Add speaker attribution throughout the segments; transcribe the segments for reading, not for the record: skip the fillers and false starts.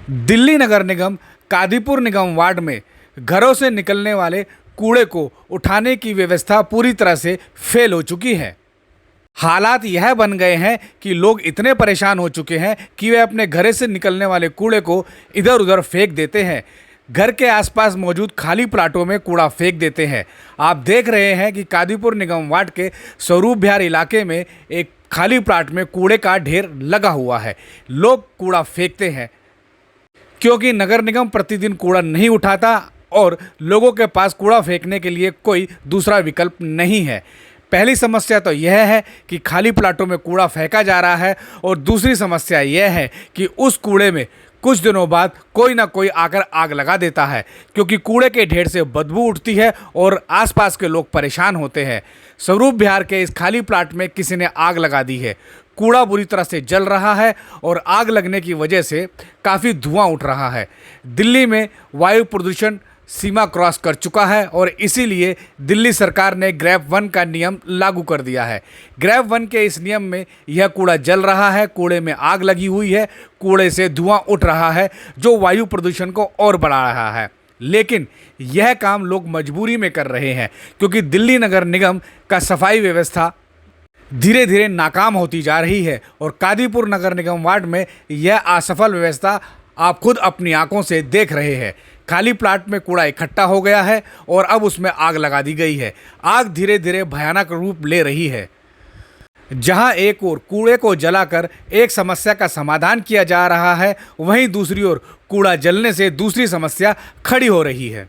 Speaker 1: दिल्ली नगर निगम कादीपुर निगम ward में घरों से निकलने वाले कूड़े को उठाने की व्यवस्था पूरी तरह से फेल हो चुकी है। हालात यह बन गए हैं कि लोग इतने परेशान हो चुके हैं कि वे अपने घरे से निकलने वाले कूड़े को इधर उधर फेंक देते हैं। घर के आसपास मौजूद खाली प्लाटों में कूड़ा फेंक देते हैं। आप देख रहे हैं कि कादीपुर निगम वार्ड के स्वरूप विहार इलाके में एक खाली प्लाट में कूड़े का ढेर लगा हुआ है। लोग कूड़ा फेंकते हैं क्योंकि नगर निगम प्रतिदिन कूड़ा नहीं उठाता और लोगों के पास कूड़ा फेंकने के लिए कोई दूसरा विकल्प नहीं है। पहली समस्या तो यह है कि खाली प्लाटों में कूड़ा फेंका जा रहा है और दूसरी समस्या यह है कि उस कूड़े में कुछ दिनों बाद कोई ना कोई आकर आग लगा देता है, क्योंकि कूड़े के ढेर से बदबू उठती है और आसपास के लोग परेशान होते हैं। स्वरूप विहार के इस खाली प्लाट में किसी ने आग लगा दी है। कूड़ा बुरी तरह से जल रहा है और आग लगने की वजह से काफ़ी धुआं उठ रहा है। दिल्ली में वायु प्रदूषण सीमा क्रॉस कर चुका है और इसीलिए दिल्ली सरकार ने ग्रैब 1 का नियम लागू कर दिया है। ग्रैब 1 के इस नियम में यह कूड़ा जल रहा है, कूड़े में आग लगी हुई है, कूड़े से धुआं उठ रहा है जो वायु प्रदूषण को और बढ़ा रहा है। लेकिन यह काम लोग मजबूरी में कर रहे हैं क्योंकि दिल्ली नगर निगम का सफाई व्यवस्था धीरे धीरे नाकाम होती जा रही है और कादीपुर नगर निगम वार्ड में यह असफल व्यवस्था आप खुद अपनी आंखों से देख रहे हैं। खाली प्लाट में कूड़ा इकट्ठा हो गया है और अब उसमें आग लगा दी गई है। आग धीरे धीरे भयानक रूप ले रही है। जहां एक ओर कूड़े को जलाकर एक समस्या का समाधान किया जा रहा है, वहीं दूसरी ओर कूड़ा जलने से दूसरी समस्या खड़ी हो रही है।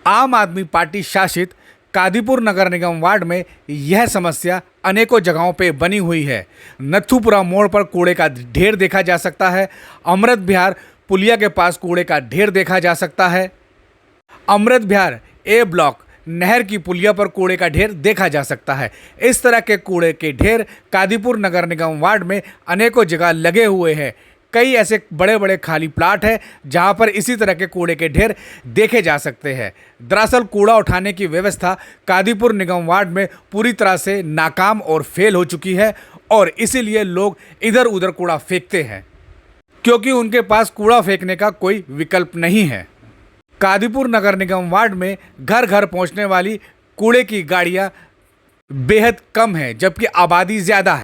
Speaker 1: आम आदमी पार्टी शासित कादीपुर नगर निगम वार्ड में यह समस्या अनेकों जगहों पे बनी हुई है। नथुपुरा मोड़ पर कूड़े का ढेर देखा जा सकता है। अमृत विहार पुलिया के पास कूड़े का ढेर देखा जा सकता है। अमृत विहार ए ब्लॉक नहर की पुलिया पर कूड़े का ढेर देखा जा सकता है। इस तरह के कूड़े के ढेर कादीपुर नगर निगम वार्ड में अनेकों जगह लगे हुए हैं। कई ऐसे बड़े बड़े खाली प्लाट हैं जहां पर इसी तरह के कूड़े के ढेर देखे जा सकते हैं। दरअसल कूड़ा उठाने की व्यवस्था कादीपुर निगम वार्ड में पूरी तरह से नाकाम और फेल हो चुकी है और इसीलिए लोग इधर उधर कूड़ा फेंकते हैं क्योंकि उनके पास कूड़ा फेंकने का कोई विकल्प नहीं है। कादीपुर नगर निगम वार्ड में घर घर पहुंचने वाली कूड़े की गाड़ियां बेहद कम है, जबकि आबादी ज़्यादा है।